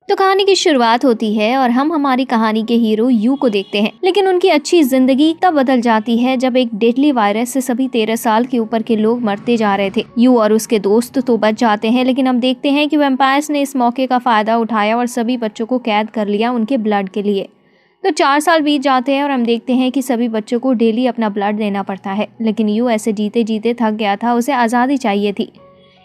तो कहानी की शुरुआत होती है और हम हमारी कहानी के हीरो यू को देखते हैं, लेकिन उनकी अच्छी जिंदगी तब बदल जाती है जब एक डेडली वायरस से सभी 13 साल के ऊपर के लोग मरते जा रहे थे। यू और उसके दोस्त तो बच जाते हैं, लेकिन हम देखते हैं कि वैम्पायर्स ने इस मौके का फायदा उठाया और सभी बच्चों को कैद कर लिया उनके ब्लड के लिए। तो 4 साल बीत जाते हैं और हम देखते हैं कि सभी बच्चों को डेली अपना ब्लड देना पड़ता है, लेकिन यू ऐसे जीते जीते थक गया था, उसे आज़ादी चाहिए थी।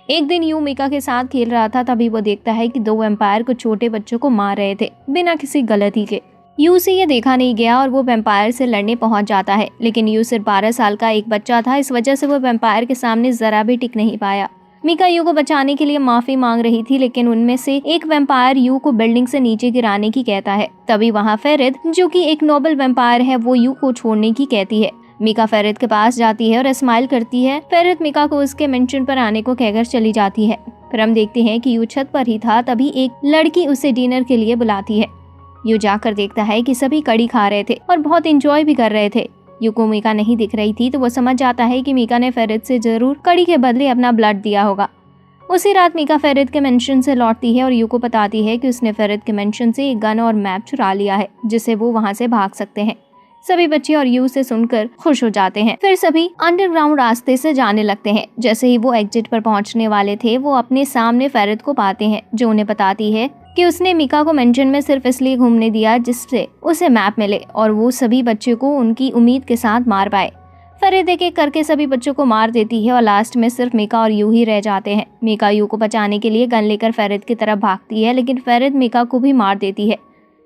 एक दिन यू मीका के साथ खेल रहा था, तभी वो देखता है कि 2 वैम्पायर को छोटे बच्चों को मार रहे थे बिना किसी गलती के। यू से ये देखा नहीं गया और वो वैम्पायर से लड़ने पहुंच जाता है, लेकिन यू सिर्फ 12 साल का एक बच्चा था, इस वजह से वो वैम्पायर के सामने जरा भी टिक नहीं पाया। मीका यू को बचाने के लिए माफी मांग रही थी, लेकिन उनमें से एक वैम्पायर यू को बिल्डिंग से नीचे गिराने की कहता है। तभी वहाँ फेरिद, जो कि एक नोबल वैम्पायर है, वो यू को छोड़ने की कहती है। मीका फेरिद के पास जाती है और स्माइल करती है। फेरिद मीका को उसके मेंशन पर आने को कहकर चली जाती है। फिर हम देखते हैं कि यू छत पर ही था, तभी एक लड़की उसे डिनर के लिए बुलाती है। यू जाकर देखता है कि सभी कड़ी खा रहे थे और बहुत एंजॉय भी कर रहे थे। यू को मीका नहीं दिख रही थी, तो वो समझ जाता है कि मीका ने फेरिद से जरूर कड़ी के बदले अपना ब्लड दिया होगा। उसी रात मीका फेरिद के मेंशन से लौटती है और यू को बताती है कि उसने फेरिद के मेंशन से एक गन और मैप चुरा लिया है, जिससे वो वहाँ से भाग सकते हैं। सभी बच्चे और यू से सुनकर खुश हो जाते हैं। फिर सभी अंडरग्राउंड रास्ते से जाने लगते हैं। जैसे ही वो एग्जिट पर पहुंचने वाले थे, वो अपने सामने फेरिद को पाते हैं, जो उन्हें बताती है कि उसने मीका को मेंशन में सिर्फ इसलिए घूमने दिया जिससे उसे मैप मिले और वो सभी बच्चों को उनकी उम्मीद के साथ मार पाए। फेरिद एक एक करके सभी बच्चों को मार देती है और लास्ट में सिर्फ मीका और यू ही रह जाते हैं। मीका यू को बचाने के लिए गन लेकर फेरिद की तरफ भागती है, लेकिन फेरिद मीका को भी मार देती है।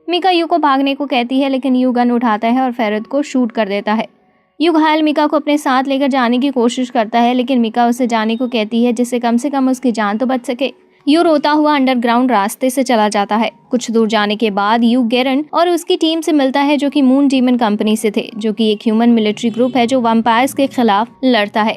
मीका यू को भागने को कहती है, लेकिन यू गन उठाता है और फेरिद को शूट कर देता है। यू घायल मीका को अपने साथ लेकर जाने की कोशिश करता है, लेकिन मीका उसे जाने को कहती है, जिससे कम से कम उसकी जान तो बच सके। यू रोता हुआ अंडरग्राउंड रास्ते से चला जाता है। कुछ दूर जाने के बाद यू गेरन और उसकी टीम से मिलता है, जो कि मून डीमन कंपनी से थे, जो कि एक ह्यूमन मिलिट्री ग्रुप है जो वैम्पायर्स के खिलाफ लड़ता है।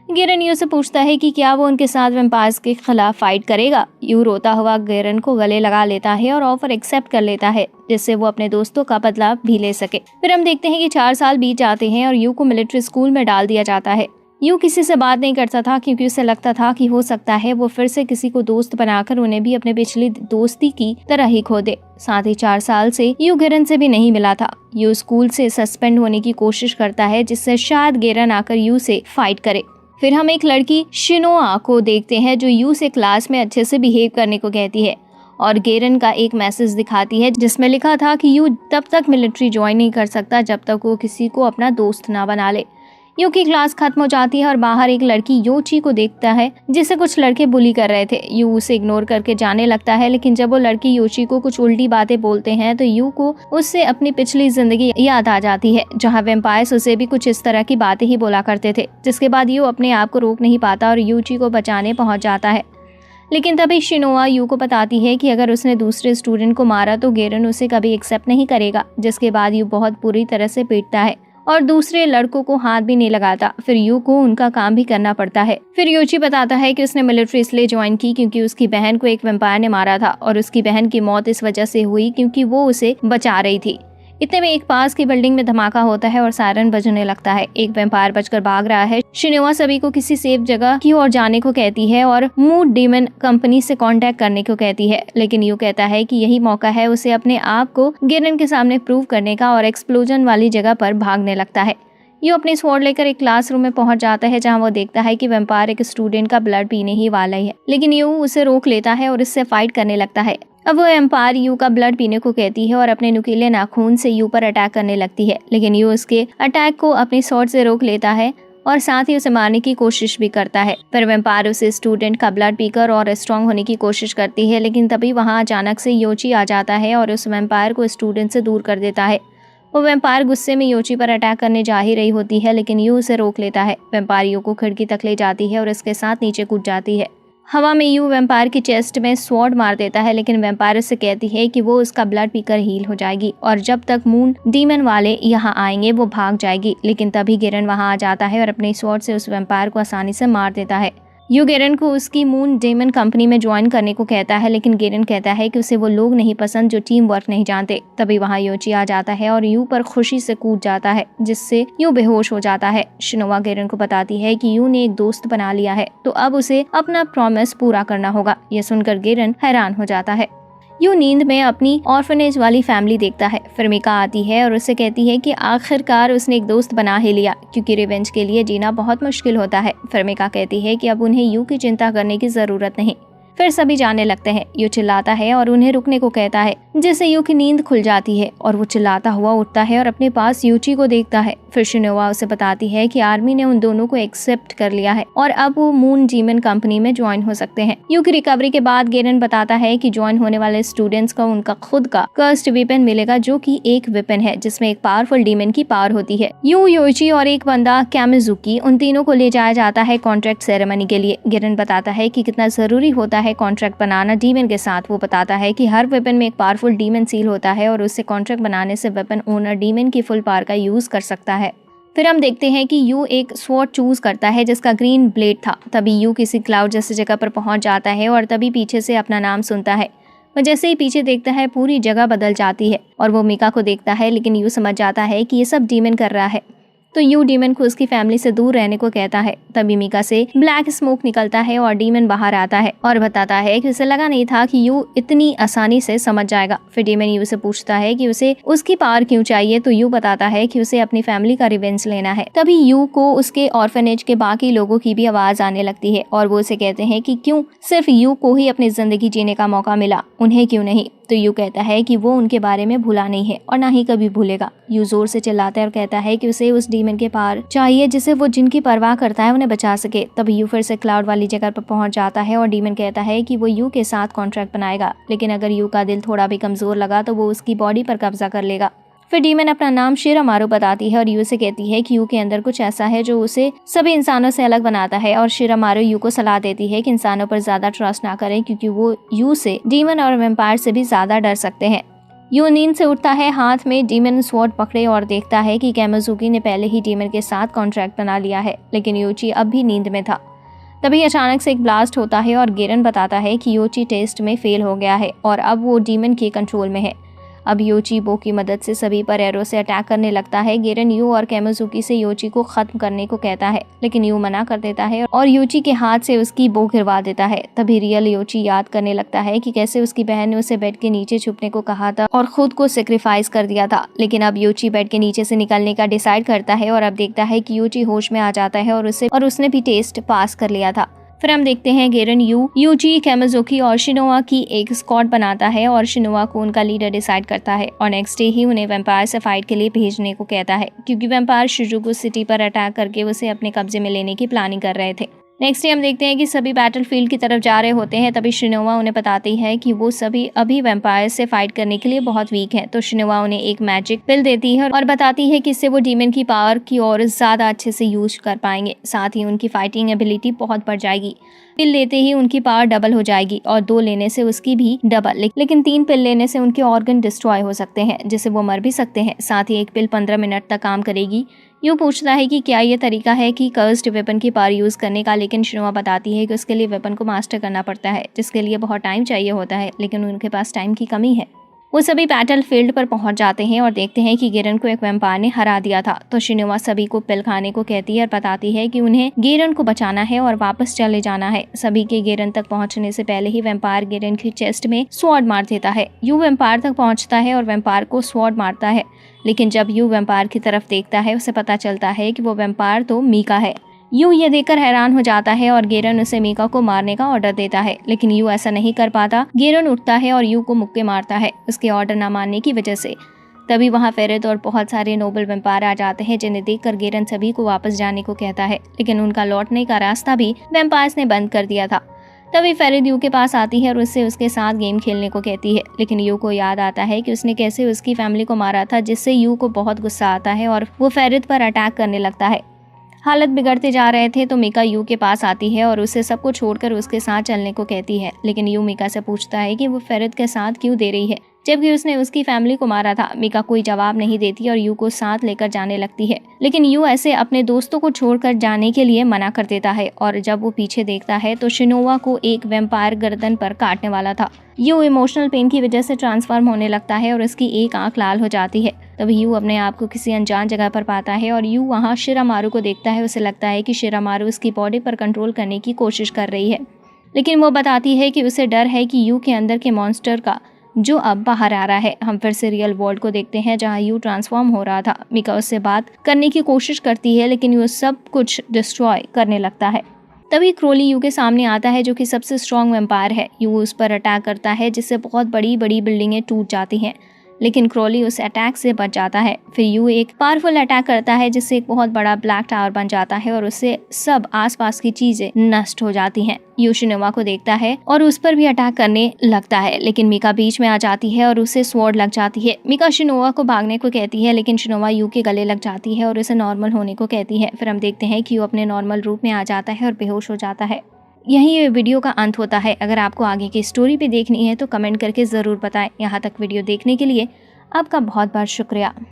गेरन यू से पूछता है कि क्या वो उनके साथ वैम्पायर्स के खिलाफ फाइट करेगा। यू रोता हुआ गेरन को गले लगा लेता है और ऑफर एक्सेप्ट कर लेता है, जिससे वो अपने दोस्तों का बदला भी ले सके। फिर हम देखते हैं कि 4 साल बीत जाते हैं और यू को मिलिट्री स्कूल में डाल दिया जाता है। यू किसी से बात नहीं करता था, क्योंकि उसे लगता था कि हो सकता है वो फिर से किसी को दोस्त बनाकर उन्हें भी अपने पिछली दोस्ती की तरह ही खो दे। साथ ही 4 साल से यू गेरन से भी नहीं मिला था। यू स्कूल से सस्पेंड होने की कोशिश करता है, जिससे शायद गेरन आकर यू से फाइट करे। फिर हम एक लड़की शिनोआ को देखते हैं, जो यू से क्लास में अच्छे से बिहेव करने को कहती है और गेरन का एक मैसेज दिखाती है, जिसमें लिखा था कि यू तब तक मिलिट्री ज्वाइन नहीं कर सकता जब तक वो किसी को अपना दोस्त ना बना ले। यू की क्लास खत्म हो जाती है और बाहर एक लड़की योची को देखता है, जिसे कुछ लड़के बुली कर रहे थे। यू उसे इग्नोर करके जाने लगता है, लेकिन जब वो लड़की योची को कुछ उल्टी बातें बोलते हैं, तो यू को उससे अपनी पिछली जिंदगी याद आ जाती है, जहाँ वैम्पायर्स उसे भी कुछ इस तरह की बातें ही बोला करते थे। जिसके बाद यू अपने आप को रोक नहीं पाता और योची को बचाने पहुंच जाता है। लेकिन तभी शिनोआ यू को बताती है कि अगर उसने दूसरे स्टूडेंट को मारा तो गेरन उसे कभी एक्सेप्ट नहीं करेगा। जिसके बाद यू बहुत बुरी तरह से पीटता है और दूसरे लड़कों को हाथ भी नहीं लगाता। फिर यू को उनका काम भी करना पड़ता है। फिर योची बताता है कि उसने मिलिट्री इसलिए ज्वाइन की क्योंकि उसकी बहन को एक वैम्पायर ने मारा था और उसकी बहन की मौत इस वजह से हुई क्योंकि वो उसे बचा रही थी। इतने में एक पास की बिल्डिंग में धमाका होता है और सायरन बजने लगता है। एक वैम्पायर बचकर भाग रहा है। शिनोआ सभी को किसी सेफ जगह की ओर जाने को कहती है और मून डीमन कंपनी से कांटेक्ट करने को कहती है, लेकिन यू कहता है कि यही मौका है उसे अपने आप को गेरन के सामने प्रूव करने का और एक्सप्लोजन वाली जगह पर भागने लगता है। यू अपनी स्वॉर्ड लेकर एक क्लासरूम में पहुंच जाता है, जहां वो देखता है कि वैम्पायर एक स्टूडेंट का ब्लड पीने ही वाला ही है, लेकिन यू उसे रोक लेता है और इससे फाइट करने लगता है। अब वो वैम्पायर यू का ब्लड पीने को कहती है और अपने नुकीले नाखून से यू पर अटैक करने लगती है, लेकिन यू उसके अटैक को अपनी स्वॉर्ड से रोक लेता है और साथ ही उसे मारने की कोशिश भी करता है। फिर वैम्पायर उसे स्टूडेंट का ब्लड पीकर और स्ट्रॉन्ग होने की कोशिश करती है, लेकिन तभी वहाँ अचानक से योची आ जाता है और उस वैम्पायर को स्टूडेंट से दूर कर देता है। वो वैम्पायर गुस्से में योची पर अटैक करने जा ही रही होती है, लेकिन यू उसे रोक लेता है। वैम्पायर यू को खिड़की तक ले जाती है और इसके साथ नीचे कूद जाती है। हवा में यू वैम्पायर की चेस्ट में स्वॉर्ड मार देता है, लेकिन वैम्पायर उससे कहती है कि वो उसका ब्लड पीकर हील हो जाएगी और जब तक मून डीमन वाले यहाँ आएंगे वो भाग जाएगी। लेकिन तभी गेरन वहाँ आ जाता है और अपने स्वॉर्ड से उस वैम्पायर को आसानी से मार देता है। यू गेरन को उसकी मून डीमन कंपनी में ज्वाइन करने को कहता है, लेकिन गेरन कहता है कि उसे वो लोग नहीं पसंद जो टीम वर्क नहीं जानते। तभी वहाँ योची आ जाता है और यू पर खुशी से कूद जाता है, जिससे यू बेहोश हो जाता है। शिनोआ गेरन को बताती है कि यू ने एक दोस्त बना लिया है, तो अब उसे अपना प्रॉमिस पूरा करना होगा। यह सुनकर गेरन हैरान हो जाता है। यू नींद में अपनी ऑर्फनेज वाली फैमिली देखता है। फिर मीका आती है और उससे कहती है कि आखिरकार उसने एक दोस्त बना ही लिया, क्योंकि रिवेंज के लिए जीना बहुत मुश्किल होता है। फिर मीका कहती है कि अब उन्हें यू की चिंता करने की जरूरत नहीं। फिर सभी जाने लगते हैं। यू चिल्लाता है और उन्हें रुकने को कहता है, जिससे यू की नींद खुल जाती है और वो चिल्लाता हुआ उठता है और अपने पास यूची को देखता है। फिर शिनोवा उसे बताती है कि आर्मी ने उन दोनों को एक्सेप्ट कर लिया है और अब वो मून डीमन कंपनी में ज्वाइन हो सकते हैं। यू की रिकवरी के बाद गेरन बताता है कि ज्वाइन होने वाले स्टूडेंट्स को उनका खुद का कर्स्ड वेपन मिलेगा, जो कि एक वेपन है जिसमें एक पावरफुल डीमन की पावर होती है। यू, योची और एक बंदा कैमिजुकी, उन तीनों को ले जाया जाता है कॉन्ट्रैक्ट सेरेमनी के लिए। गेरन बताता है कि कितना जरूरी होता है कॉन्ट्रैक्ट बनाना डीमन के साथ। वो बताता है कि हर वेपन में एक पावरफुल डीमन सील होता है और उससे कॉन्ट्रैक्ट बनाने से वेपन ओनर डीमन की फुल पावर का यूज कर सकता है। फिर हम देखते हैं कि यू एक स्वॉर्ड चूज करता है जिसका ग्रीन ब्लेड था। तभी यू किसी क्लाउड जैसी जगह पर पहुंच जाता है और तभी पीछे से अपना नाम सुनता है। वो जैसे ही पीछे देखता है पूरी जगह बदल जाती है और वो मीका को देखता है, लेकिन यू समझ जाता है कि ये सब डीमन कर रहा है। तो यू डीमन को उसकी फैमिली से दूर रहने को कहता है। तभी मीका से ब्लैक स्मोक निकलता है और डीमन बाहर आता है और बताता है कि उसे लगा नहीं था कि यू इतनी आसानी से समझ जाएगा। फिर डीमन यू से पूछता है कि उसे उसकी पावर क्यों चाहिए, तो यू बताता है कि उसे अपनी फैमिली का रिवेंज लेना है। तभी यू को उसके ऑर्फनेज के बाकी लोगों की भी आवाज आने लगती है और वो उसे कहते हैं कि क्यों सिर्फ यू को ही अपनी जिंदगी जीने का मौका मिला, उन्हें क्यों नहीं। तो यू कहता है कि वो उनके बारे में भूला नहीं है और ना ही कभी भूलेगा। यू जोर से चिल्लाता है और कहता है कि उसे उस डीमन के पार चाहिए जिसे वो जिनकी परवाह करता है उन्हें बचा सके। तभी यू फिर से क्लाउड वाली जगह पर पहुंच जाता है और डीमन कहता है कि वो यू के साथ कॉन्ट्रैक्ट बनाएगा, लेकिन अगर यू का दिल थोड़ा भी कमजोर लगा तो वो उसकी बॉडी पर कब्जा कर लेगा। फिर डीमन अपना नाम शिरामारू बताती है और यू से कहती है कि यू के अंदर कुछ ऐसा है जो उसे सभी इंसानों से अलग बनाता है। और शिरामारू यू को सलाह देती है कि इंसानों पर ज्यादा ट्रस्ट ना करें, क्योंकि वो यू से डीमन और वेम्पायर से भी ज्यादा डर सकते हैं। यू नींद से उठता है, हाथ में डीमन स्वॉर्ड पकड़े, और देखता है कि कैमिजुकी ने पहले ही डीमन के साथ कॉन्ट्रैक्ट बना लिया है, लेकिन योची अब भी नींद में था। तभी अचानक से एक ब्लास्ट होता है और गेरन बताता है कि योची टेस्ट में फेल हो गया है और अब वो डीमन के कंट्रोल में है। अब योची बो की मदद से सभी पर एरो से अटैक करने लगता है। गेरन यू और कैमिजुकी से योची को खत्म करने को कहता है, लेकिन यू मना कर देता है और योची के हाथ से उसकी बो गिरवा देता है। तभी रियल योची याद करने लगता है कि कैसे उसकी बहन ने उसे बेड के नीचे छुपने को कहा था और खुद को सेक्रीफाइस कर दिया था। लेकिन अब योची बेड के नीचे से निकलने का डिसाइड करता है और अब देखता है कि योची होश में आ जाता है और उसने भी टेस्ट पास कर लिया था। फिर हम देखते हैं गेरन यूजी, कैमिजुकी और शिनोवा की एक स्क्वाड बनाता है और शिनोवा को उनका लीडर डिसाइड करता है और नेक्स्ट डे ही उन्हें वैम्पायर से फाइट के लिए भेजने को कहता है, क्योंकि वैम्पायर शिजुकु सिटी पर अटैक करके उसे अपने कब्जे में लेने की प्लानिंग कर रहे थे। नेक्स्ट डे हम देखते हैं कि सभी बैटलफील्ड की तरफ जा रहे होते हैं। तभी शिनोवा उन्हें बताती है कि वो सभी अभी वैम्पायर से फाइट करने के लिए बहुत वीक हैं। तो शिनोवा उन्हें एक मैजिक पिल देती है और बताती है कि इससे वो डीमन की पावर की और ज्यादा अच्छे से यूज कर पाएंगे, साथ ही उनकी फाइटिंग एबिलिटी बहुत बढ़ जाएगी। पिल लेते ही उनकी पावर डबल हो जाएगी और 2 लेने से उसकी भी डबल, लेकिन 3 पिल लेने से उनके ऑर्गन डिस्ट्रॉय हो सकते हैं, जिससे वो मर भी सकते हैं। साथ ही एक पिल 15 मिनट तक काम करेगी। यू पूछता है कि क्या ये तरीका है कि कर्स्ड वेपन की पावर यूज करने का, लेकिन शिनोवा बताती है कि उसके लिए वेपन को मास्टर करना पड़ता है, जिसके लिए बहुत टाइम चाहिए होता है, लेकिन उनके पास टाइम की कमी है। वो सभी बैटल फील्ड पर पहुंच जाते हैं और देखते हैं कि गेरन को एक वैम्पायर ने हरा दिया था। तो शिनोवा सभी को पिल खाने को कहती है और बताती है कि उन्हें गेरन को बचाना है और वापस चले जाना है। सभी के गेरन तक पहुंचने से पहले ही वैम्पायर गेरन की चेस्ट में स्वॉर्ड मार देता है। यू वैम्पायर तक पहुंचता है और वैम्पायर को स्वॉर्ड मारता है, लेकिन जब यू वैम्पायर की तरफ देखता है उसे पता चलता है कि वो वैम्पायर तो मीका है। यू ये देखकर हैरान हो जाता है और गेरन उसे मीका को मारने का ऑर्डर देता है, लेकिन यू ऐसा नहीं कर पाता। गेरन उठता है और यू को मुक्के मारता है उसके ऑर्डर न मानने की वजह से। तभी वहाँ फेरेद और बहुत सारे नोबल वैम्पायर आ जाते हैं, जिन्हें देखकर गेरन सभी को वापस जाने को कहता है, लेकिन उनका लौटने का रास्ता भी वैम्पायर्स ने बंद कर दिया था। तभी फेरेद यू के पास आती है और उससे उसके साथ गेम खेलने को कहती है, लेकिन यू को याद आता है कि उसने कैसे उसकी फैमिली को मारा था, जिससे यू को बहुत गुस्सा आता है और वो फेरेद पर अटैक करने लगता है। हालत बिगड़ते जा रहे थे तो मीका यू के पास आती है और उसे सबको छोड़कर उसके साथ चलने को कहती है, लेकिन यू मीका से पूछता है कि वो फेरेद के साथ क्यों दे रही है, जबकि उसने उसकी फैमिली को मारा था। मीका कोई जवाब नहीं देती और यू को साथ लेकर जाने लगती है, लेकिन यू ऐसे अपने दोस्तों को छोड़कर जाने के लिए मना कर देता है और जब वो पीछे देखता है तो शिनोवा को एक वैम्पायर गर्दन पर काटने वाला था। यू इमोशनल पेन की वजह से ट्रांसफॉर्म होने लगता है और उसकी एक आंख लाल हो जाती है। तभी यू अपने आप को किसी अनजान जगह पर पाता है और यू वहाँ शिरामारू को देखता है। उसे लगता है कि शिरामारू उसकी बॉडी पर कंट्रोल करने की कोशिश कर रही है, लेकिन वो बताती है कि उसे डर है कि यू के अंदर के मॉन्स्टर का जो अब बाहर आ रहा है। हम फिर से रियल वर्ल्ड को देखते हैं जहाँ यू ट्रांसफॉर्म हो रहा था। मिका उससे बात करने की कोशिश करती है लेकिन यू सब कुछ डिस्ट्रॉय करने लगता है। तभी क्रोली यू के सामने आता है जो कि सबसे स्ट्रॉन्ग वैम्पायर है। यू उस पर अटैक करता है जिससे बहुत बड़ी बड़ी बिल्डिंगें टूट जाती हैं, लेकिन क्रोली उस अटैक से बच जाता है। फिर यू एक पावरफुल अटैक करता है जिससे एक बहुत बड़ा ब्लैक टावर बन जाता है और उससे सब आसपास की चीजें नष्ट हो जाती हैं। यू शिनोवा को देखता है और उस पर भी अटैक करने लगता है, लेकिन मिका बीच में आ जाती है और उसे स्वॉर्ड लग जाती है। मिका शिनोवा को भागने को कहती है लेकिन शिनोवा यू के गले लग जाती है और उसे नॉर्मल होने को कहती है। फिर हम देखते हैं कि यू अपने नॉर्मल रूप में आ जाता है और बेहोश हो जाता है। यही ये वीडियो का अंत होता है। अगर आपको आगे की स्टोरी भी देखनी है तो कमेंट करके ज़रूर बताएं। यहाँ तक वीडियो देखने के लिए आपका बहुत बहुत शुक्रिया।